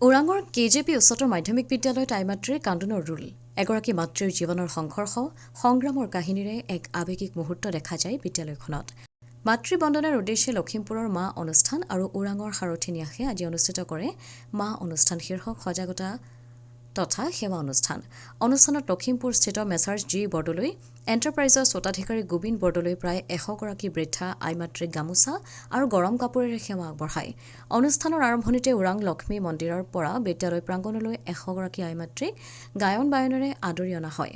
ওৰাঙৰ কেজেপি উচ্চতৰ মাধ্যমিক বিদ্যালয়ত আইমাতৃৰ কান্দোনৰ ৰোল এগৰাকী মাতৃৰ জীৱনৰ সংঘৰ্ষ সংগ্ৰামৰ কাহিনীৰে এক আৱেগিক মুহূৰ্ত দেখা যায় বিদ্যালয়খনত মাতৃ বন্দনাৰ উদ্দেশ্যে লখিমপুৰৰ মা অনুষ্ঠান আৰু ওৰাঙৰ সাৰথী ন্যাসে আজি অনুষ্ঠিত কৰে মা অনুষ্ঠান শীৰ্ষক সজাগতা তথা সেৱা অনুষ্ঠানত লখিমপুৰস্থিত মেছাৰ্ছ জি বৰদলৈ এণ্টাৰপ্ৰাইজৰ স্বত্বাধিকাৰী গোবিন্দ বৰদলৈ প্ৰায় 100গৰাকী বৃদ্ধা আইমাতৃক গামোচা আৰু গৰম কাপোৰেৰে সেৱা আগবঢ়ায় অনুষ্ঠানৰ আৰম্ভণিতে ওৰাং লক্ষ্মী মন্দিৰৰ পৰা বিদ্যালয় প্ৰাংগণলৈ 100গৰাকী আইমাতৃক গায়ন বায়নেৰে আদৰি অনা হয়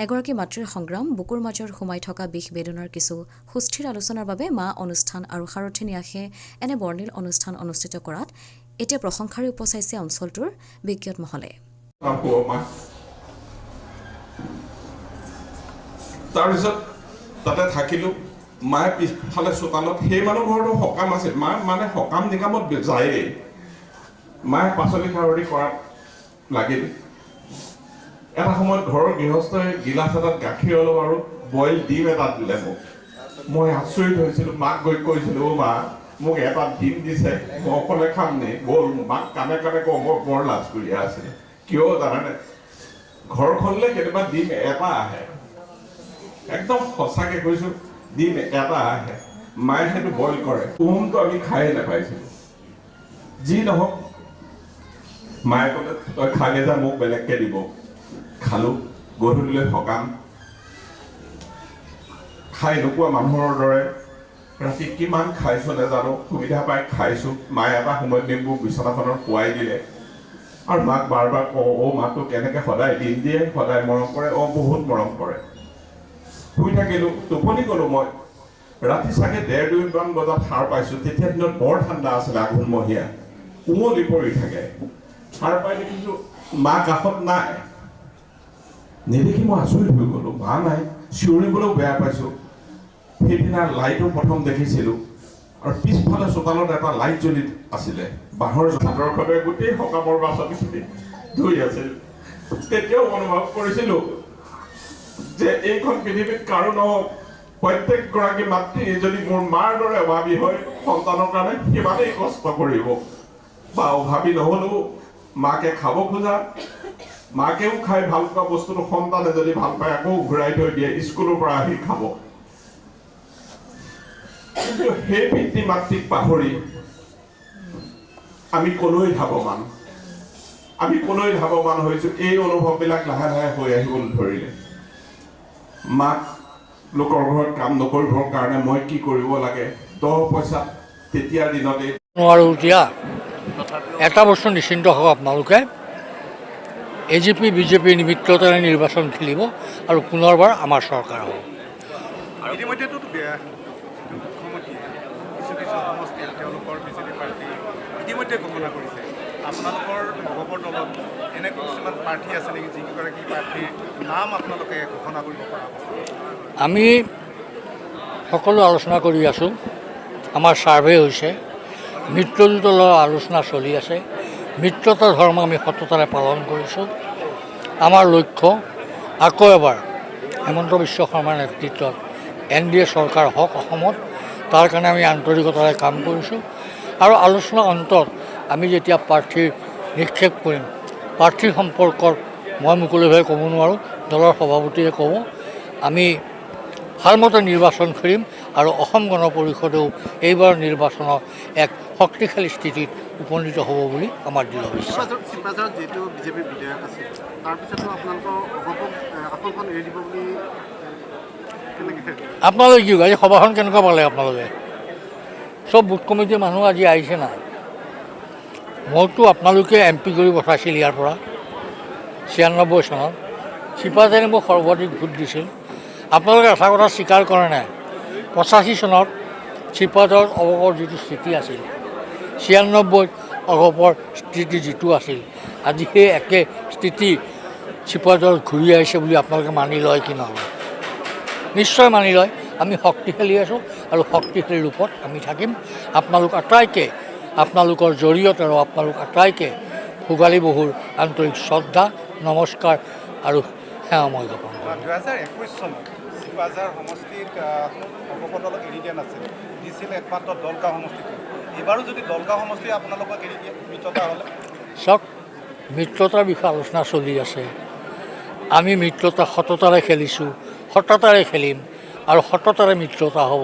এগৰাকী মাতৃৰ সংগ্ৰাম বুকুৰ মাজৰ সোমাই থকা বিষ বেদনাৰ কিছু সুস্থিৰ আলোচনাৰ বাবে মা অনুষ্ঠান আৰু সাৰথী ন্যাসে এনে বৰ্ণিল অনুষ্ঠান অনুষ্ঠিত কৰাত এতিয়া প্ৰশংসাৰে উপচাইছে অঞ্চলটোৰ বিজ্ঞত মহলে তাৰপিছত তাতে থাকিলোঁ মায়ে পিছফালে চোতালত সেই মানুহ ঘৰতো সকাম আছিল মা মানে সকাম নিকামত যায়েই মায়ে পাচলি খাৰলি কৰাত লাগিল এটা সময়ত ঘৰৰ গৃহস্থই গিলাচ এটাত গাখীৰ অলপ আৰু বইল ডিম এটা দিলে মোক মই আচৰিত হৈছিলোঁ মাক গৈ কৈছিলোঁ মা মোক এটা ডিম দিছে মই অকলে খাম নে ব'ল মাক কাণে কাণে কওঁ মই বৰ লাজ কৰি আছিলে কিয় জানানে ঘৰখনলৈ কেতিয়াবা ডিম এটা আহে একদম সঁচাকৈ কৈছোঁ ডিম এটা আহে মায়ে সেইটো বইল কৰে কুহুমটো আমি খায়ে নাপাইছিলোঁ যি নহওক মায়ে ক'লে তই খালে যা মোক বেলেগকৈ দিব খালোঁ গধূলিলৈ সকাম খাই নোপোৱা মানুহৰ দৰে ৰাতি কিমান খাইছোঁ নাজানো সুবিধা পাই খাইছোঁ মায়ে এটা সময়ত নি মোক বিচনাখনত শুৱাই দিলে আৰু মাক বাৰ বাৰ কওঁ মাকটো কেনেকৈ সদায় দিন দিয়ে সদায় মৰম কৰে বহুত মৰম কৰে শুই থাকিলোঁ টোপনি গ'লোঁ মই ৰাতি চাগে 1:30-2মান বজাত সাৰ পাইছোঁ তেতিয়া দিনত বৰ ঠাণ্ডা আছিলে আঘোণমহীয়া কুঁৱলী পৰি থাকে সাৰ পাই দেখিছোঁ মা কাষত নাই নেদেখি মই আচৰিত হৈ গ'লোঁ মা নাই চিঞৰিবলৈও বেয়া পাইছোঁ সেইদিনা লাইটো প্ৰথম দেখিছিলোঁ আৰু পিছফালে চোতালত এটা লাইট জ্বলি আছিলে বাঁহৰ চাদৰখনে গোটেই সকামৰ বাচনখিনি ধুই আছিল তেতিয়াও অনুভৱ কৰিছিলোঁ যে এইখন পৃথিৱীত কাৰো নহওক প্ৰত্যেকগৰাকী মাতৃ যদি মোৰ মাৰ দৰে অভাৱী হয় সন্তানৰ কাৰণে সিমানেই কষ্ট কৰিব বা অভাৱী নহ'লেও মাকে খাব খোজা মাকেও খাই ভাল পোৱা বস্তুটো সন্তানে যদি ভাল পায় আকৌ ঘূৰাই থৈ দিয়ে স্কুলৰ পৰা আহি খাব কিন্তু সেই পিতৃ মাতৃক পাহৰি আমি কলৈ ধাৱমান হৈছোঁ এই অনুভৱবিলাক লাহে লাহে হৈ আহিবলৈ ধৰিলে মাক লোকৰ ঘৰত কাম নকৰিবৰ কাৰণে মই কি কৰিব লাগে 10 পইচা তেতিয়াৰ দিনতে আৰু এতিয়া এটা বস্তু নিশ্চিন্ত হওক আপোনালোকে এজিপি বিজেপি নিমিত্ততাৰে নিৰ্বাচন খেলিব আৰু পুনৰবাৰ আমাৰ চৰকাৰ হ'ব ইতিমধ্যেতো মুখ্যমন্ত্ৰী কিছু সমষ্টিয়ে তেওঁলোকৰ বিজেপি পাৰ্টি ইতিমধ্যে ঘোষণা কৰিছে আপোনালোকৰ নগবৰ দলত এনে কিছুমান প্ৰাৰ্থী আছে নেকি যিগৰাকী প্ৰাৰ্থীৰ নাম আপোনালোকে ঘোষণা কৰিব পৰা আমি সকলো আলোচনা কৰি আছোঁ আমাৰ ছাৰ্ভে হৈছে মিত্ৰজোঁটৰ আলোচনা চলি আছে মিত্ৰতা ধৰ্ম আমি সততাৰে পালন কৰিছোঁ আমাৰ লক্ষ্য আকৌ এবাৰ হিমন্ত বিশ্ব শৰ্মাৰ নেতৃত্বত NDA চৰকাৰ হওক অসমত তাৰ কাৰণে আমি আন্তৰিকতাৰে কাম কৰিছোঁ আৰু আলোচনা অন্তত আমি যেতিয়া প্ৰাৰ্থীৰ নিক্ষেপ কৰিম প্ৰাৰ্থীৰ সম্পৰ্কত মই মুকলিভাৱে ক'ব নোৱাৰোঁ দলৰ সভাপতিয়ে ক'ব আমি ভালমতে নিৰ্বাচন কৰিম আৰু অসম গণ পৰিষদেও এইবাৰ নিৰ্বাচনত এক শক্তিশালী স্থিতিত উপনীত হ'ব বুলি আমাৰ দৃঢ় বিশ্বাস যিটো বিজেপিৰ বিধায়ক আছে তাৰপিছতো আপোনালোকৰ আসনখন এৰি দিব বুলি আপোনালোকে কি আজি সভাখন কেনেকুৱা পালে আপোনালোকে চব বুথ কমিটিৰ মানুহ আজি আহিছে নাই মোকতো আপোনালোকে MP কৰি পঠাইছিল ইয়াৰ পৰা 96 চনত চিপাঝাৰে মোক সৰ্বাধিক ভোট দিছিল আপোনালোকে এটা কথা স্বীকাৰ কৰে নাই 85 চনত চিপাঝাৰত অভাৱৰ যিটো স্থিতি আছিল 96 অভাৱৰ স্থিতি যিটো আছিল আজি সেই একে স্থিতি চিপাঝাৰত ঘূৰি আহিছে বুলি আপোনালোকে মানি লয় কি নহয় নিশ্চয় মানি লয় আমি শক্তিশালী আছোঁ আৰু শক্তিশালী ৰূপত আমি থাকিম আপোনালোক আটাইকে আপোনালোকৰ জৰিয়তে আৰু আপোনালোক আটাইকে ভোগালী বিহুৰ আন্তৰিক শ্ৰদ্ধা নমস্কাৰ আৰু সেৱা মই জ্ঞাপন কৰোঁ 2021 চনত চিপাঝাৰ সমষ্টিত অৱসৰ দলক এৰি দিয়া নাছিল দিছিল একমাত্ৰ দলকা সমষ্টিত এইবাৰো যদি দলগাঁও সমষ্টি আপোনালোকক এৰি দিয়ে মিত্ৰতা হ'লে চাওক মিত্ৰতাৰ বিষয়ে আলোচনা চলি আছে আমি মিত্ৰতা সততাৰে খেলিছোঁ সততাৰে খেলিম আৰু সততাৰে মিত্ৰতা হ'ব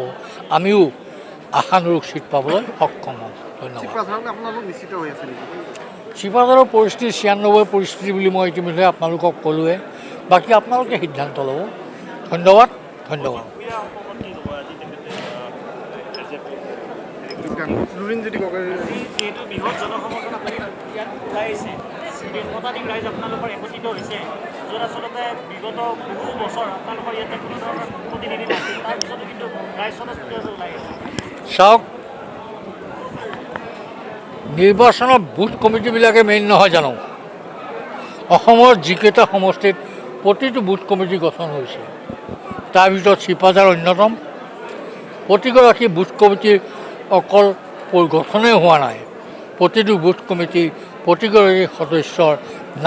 আমিও আশানুৰূপ চিট পাবলৈ সক্ষম হ'ম ধন্যবাদ আপোনালোক নিশ্চিত হৈ আছে নেকি চিপাঝাৰৰ পৰিস্থিতি ৯৬ পৰিস্থিতি বুলি মই ইতিমধ্যে আপোনালোকক ক'লোৱে বাকী আপোনালোকে সিদ্ধান্ত ল'ব ধন্যবাদ ধন্যবাদ লুৰিণজ্যোতি গগৈ যিহেতু বৃহৎ জনসমৰ্থন আপুনি ইয়াত ওলাই আহিছে শতাধিক ৰাইজ আপোনালোকৰ একত্ৰিত হৈছে য'ত আচলতে বিগত বহু বছৰ আপোনালোকৰ ইয়াতে কোনো ধৰণৰ প্ৰতিনিধি নাছিল তাৰপিছতো কিন্তু ৰাইজ স্বতঃস্ফূৰ্তভাৱে ওলাই আহিছে চাওক নিৰ্বাচনত বুথ কমিটিবিলাকে মেইন নহয় জানো অসমৰ যিকেইটা সমষ্টিত প্ৰতিটো বুথ কমিটি গঠন হৈছে তাৰ ভিতৰত চিপাঝাৰ অন্যতম প্ৰতিগৰাকী বুথ কমিটিৰ অকল গঠনেই হোৱা নাই প্ৰতিটো বুথ কমিটি প্ৰতিগৰাকী সদস্যৰ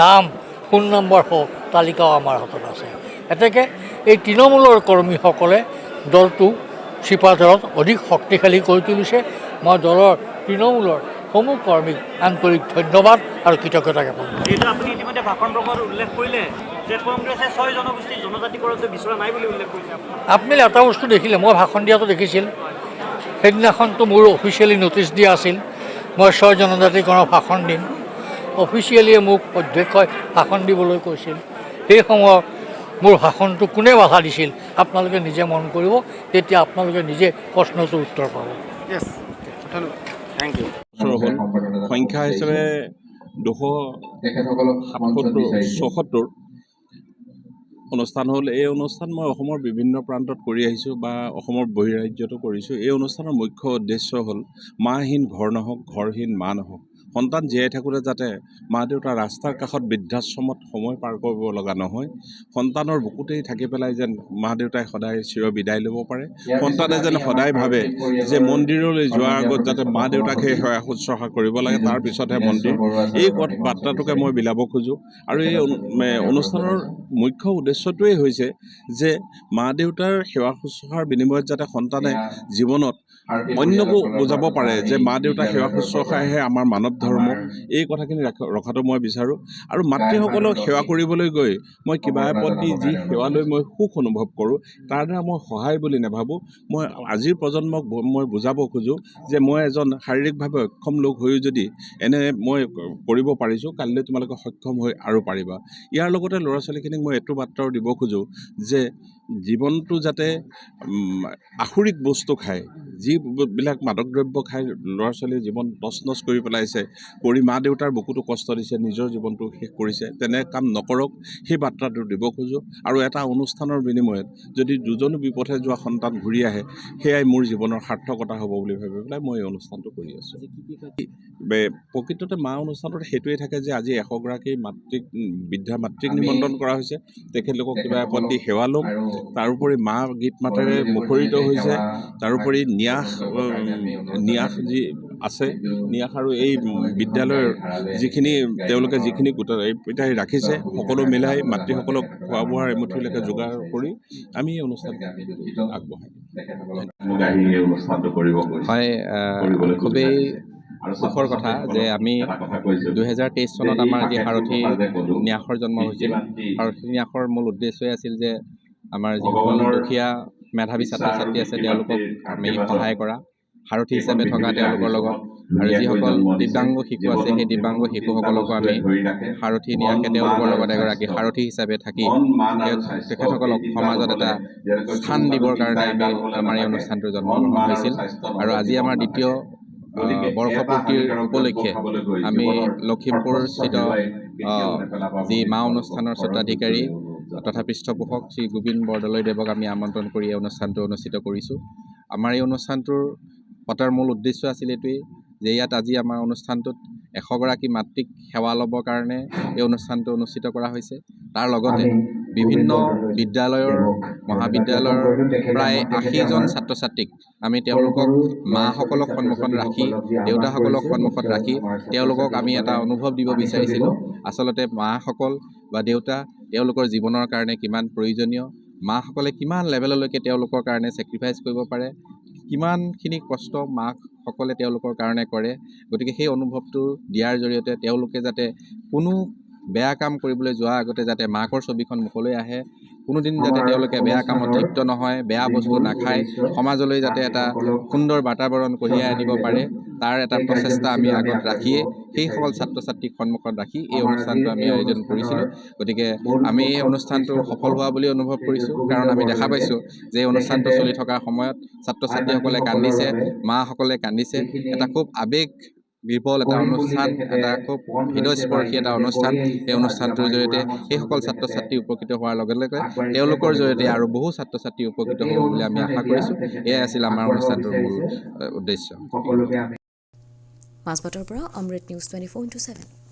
নাম ফোন নম্বৰ হওক তালিকাও আমাৰ হাতত আছে এতেকে এই তৃণমূলৰ কৰ্মীসকলে দলটো চিপাঝাৰত অধিক শক্তিশালী কৰি তুলিছে মই দলৰ তৃণমূলৰ সমূহ কৰ্মীক আন্তৰিক ধন্যবাদ আৰু কৃতজ্ঞতা জ্ঞাপন কৰিছোঁ যিহেতু আপুনি ইতিমধ্যে ভাষণ প্ৰসংগত উল্লেখ কৰিলে যে কংগ্ৰেছে ৬ জনগোষ্ঠীৰ জনজাতিকৰণটো বিচৰা নাই বুলি উল্লেখ কৰিছে আপুনি এটা বস্তু দেখিলে মই ভাষণ দিয়াটো দেখিছিল সেইদিনাখনতো মোৰ অফিচিয়েলি ন'টিছ দিয়া আছিল মই ৬ জনজাতিকৰণৰ ভাষণ দিম অফিচিয়েলিয়ে মোক অধ্যক্ষই ভাষণ দিবলৈ কৈছিল সেই সময়ত মোৰ ভাষণটো কোনে বাধা দিছিল আপোনালোকে নিজে মন কৰিব তেতিয়া আপোনালোকে নিজে প্ৰশ্নটোৰ উত্তৰ পাব য়েছ ধন্যবাদ থেংক ইউ সংখ্যা হিচাপে ২৭৭ অনুষ্ঠান হ'ল এই অনুষ্ঠান মই অসমৰ বিভিন্ন প্ৰান্তত কৰি আহিছোঁ বা অসমৰ বহিৰাজ্যতো কৰিছোঁ এই অনুষ্ঠানৰ মুখ্য উদ্দেশ্য হ'ল মাহীন ঘৰ নহওক ঘৰহীন মা নহওক সন্তান জীয়াই থাকোঁতে যাতে মা দেউতা ৰাস্তাৰ কাষত বৃদ্ধাশ্ৰমত সময় পাৰ কৰিব লগা নহয় সন্তানৰ বুকুতেই থাকি পেলাই যেন মা দেউতাই সদায় চিৰ বিদায় ল'ব পাৰে সন্তানে যেন সদায় ভাবে যে মন্দিৰলৈ যোৱাৰ আগত যাতে মা দেউতাকহে সেৱা শুশ্ৰূষা কৰিব লাগে তাৰ পিছতহে মন্দিৰ এই বাৰ্তাটোকে মই বিলাব খোজোঁ আৰু এই অনুষ্ঠানৰ মুখ্য উদ্দেশ্যটোৱেই হৈছে যে মা দেউতাৰ সেৱা শুশ্ৰূষাৰ বিনিময়ত যাতে সন্তানে জীৱনত অন্যকো বুজাব পাৰে যে মা দেউতা সেৱা শুশ্ৰূষাহে আমাৰ মানৱ ধৰ্ম এই কথাখিনি ৰখাটো মই বিচাৰোঁ আৰু মাতৃসকলক সেৱা কৰিবলৈ গৈ মই কিবা এপদ দি যি সেৱা লৈ মই সুখ অনুভৱ কৰোঁ তাৰ দ্বাৰা মই সহায় বুলি নাভাবোঁ মই আজিৰ প্ৰজন্মক মই বুজাব খোজোঁ যে মই এজন শাৰীৰিকভাৱে অক্ষম লোক হৈও যদি এনে মই কৰিব পাৰিছোঁ কালিলৈ তোমালোকে সক্ষম হৈ আৰু পাৰিবা ইয়াৰ লগতে ল'ৰা ছোৱালীখিনিক মই এইটো বাৰ্তাও দিব খোজোঁ যে জীৱনটো যাতে আসুৰিক বস্তু খায় যিবিলাক মাদক দ্ৰব্য খাই ল'ৰা ছোৱালীৰ জীৱন তছনছ কৰি পেলাইছে কৰি মা দেউতাৰ বুকুতো কষ্ট দিছে নিজৰ জীৱনটো শেষ কৰিছে তেনে কাম নকৰক সেই বাৰ্তাটো দিব খোজোঁ আৰু এটা অনুষ্ঠানৰ বিনিময়ত যদি দুজনো বিপথে যোৱা সন্তান ঘূৰি আহে সেয়াই মোৰ জীৱনৰ সাৰ্থকতা হ'ব বুলি ভাবি পেলাই মই এই অনুষ্ঠানটো কৰি আছোঁ প্ৰকৃততে মা অনুষ্ঠানত সেইটোৱে থাকে যে আজি ১০০গৰাকী বৃদ্ধা মাতৃক নিমন্ত্ৰণ কৰা হৈছে তেখেতলোকক কিবা এপদ দি সেৱা ল'ম তাৰোপৰি মা গীত মাতেৰে মুখৰিত হৈছে তাৰোপৰি ন্যাস যি আছে ন্যাস আৰু এই বিদ্যালয়ৰ যিখিনি তেওঁলোকে যিখিনি গোটাই ৰাখিছে সকলো মিলাই মাতৃসকলক খোৱা বোৱাৰ এমুঠিলৈকে যোগাৰ কৰি আমি এই অনুষ্ঠানটো আগবঢ়াই হয় খুবেই সুখৰ কথা যে আমি ২০২৩ চনত আমাৰ যি সাৰথী ন্যাসৰ জন্ম হৈছিল সাৰথী ন্যাসৰ মূল উদ্দেশ্যই আছিল যে আমাৰ যিসকল দুখীয়া মেধাৱী ছাত্ৰ ছাত্ৰী আছে তেওঁলোকক আমি সহায় কৰা সাৰথী হিচাপে থকা তেওঁলোকৰ লগত আৰু যিসকল দিব্যাংগ শিশু আছে সেই দিব্যাংগ শিশুসকলকো আমি সাৰথী ন্যাসে তেওঁলোকৰ লগত এগৰাকী সাৰথী হিচাপে থাকি তেখেতসকলক সমাজত এটা স্থান দিবৰ কাৰণে আমাৰ এই অনুষ্ঠানটোৰ জন্মগ্ৰহণ হৈছিল আৰু আজি আমাৰ দ্বিতীয় বৰ্ষপূৰ্তিৰ উপলক্ষে আমি লখিমপুৰস্থিত যি মা অনুষ্ঠানৰ স্বত্বাধিকাৰী তথা পৃষ্ঠপোষক শ্ৰী গোবিন্দ বৰদলৈদেৱক আমি আমন্ত্ৰণ কৰি এই অনুষ্ঠানটো অনুষ্ঠিত কৰিছোঁ আমাৰ এই অনুষ্ঠানটোৰ পতাৰ মূল উদ্দেশ্য আছিল এইটোৱেই যে ইয়াত আজি আমাৰ অনুষ্ঠানটোত ১০০গৰাকী মাতৃক সেৱা ল'বৰ কাৰণে এই অনুষ্ঠানটো অনুষ্ঠিত কৰা হৈছে তাৰ লগতে বিভিন্ন বিদ্যালয়ৰ মহাবিদ্যালয়ৰ প্ৰায় ৮০জন ছাত্ৰ ছাত্ৰীক আমি তেওঁলোকক মাসকলক সন্মুখত ৰাখি দেউতাসকলক সন্মুখত ৰাখি তেওঁলোকক আমি এটা অনুভৱ দিব বিচাৰিছিলোঁ আচলতে মাসকল বা দেউতা তেওঁলোকৰ জীৱনৰ কাৰণে কিমান প্ৰয়োজনীয় মাসকলে কিমান লেভেললৈকে তেওঁলোকৰ কাৰণে ছেক্ৰিফাইচ কৰিব পাৰে কিমানখিনি কষ্ট মাক সকলে তেওঁলোকৰ কাৰণে কৰে গতিকে সেই অনুভৱটো দিয়াৰ জৰিয়তে তেওঁলোকে যাতে কোনো বেয়া কাম কৰিবলৈ যোৱাৰ আগতে যাতে মাকৰ ছবিখন মুখলৈ আহে কোনোদিন যাতে তেওঁলোকে বেয়া কামত লিপ্ত নহয় বেয়া বস্তু নাখায় সমাজলৈ যাতে এটা সুন্দৰ বাতাবৰণ কঢ়িয়াই আনিব পাৰে তাৰ এটা প্ৰচেষ্টা আমি আগত ৰাখিয়ে সেইসকল ছাত্ৰ ছাত্ৰীক সন্মুখত ৰাখি এই অনুষ্ঠানটো আমি আয়োজন কৰিছিলোঁ গতিকে আমি এই অনুষ্ঠানটো সফল হোৱা বুলি অনুভৱ কৰিছোঁ কাৰণ আমি দেখা পাইছোঁ যে এই অনুষ্ঠানটো চলি থকাৰ সময়ত ছাত্ৰ ছাত্ৰীসকলে কান্দিছে মাসকলে কান্দিছে এটা খুব আৱেগ বিপুল এটা অনুষ্ঠান এটা খুব হৃদয়স্পৰ্শী এটা অনুষ্ঠান এই অনুষ্ঠানটোৰ জৰিয়তে সেইসকল ছাত্ৰ ছাত্ৰী উপকৃত হোৱাৰ লগে লগে তেওঁলোকৰ জৰিয়তে আৰু বহু ছাত্ৰ ছাত্ৰী উপকৃত হ'ব বুলি আমি আশা কৰিছোঁ এয়াই আছিল আমাৰ অনুষ্ঠানটোৰ মূল উদ্দেশ্য মাজবাটৰ পৰা অমৃত নিউজ 24/7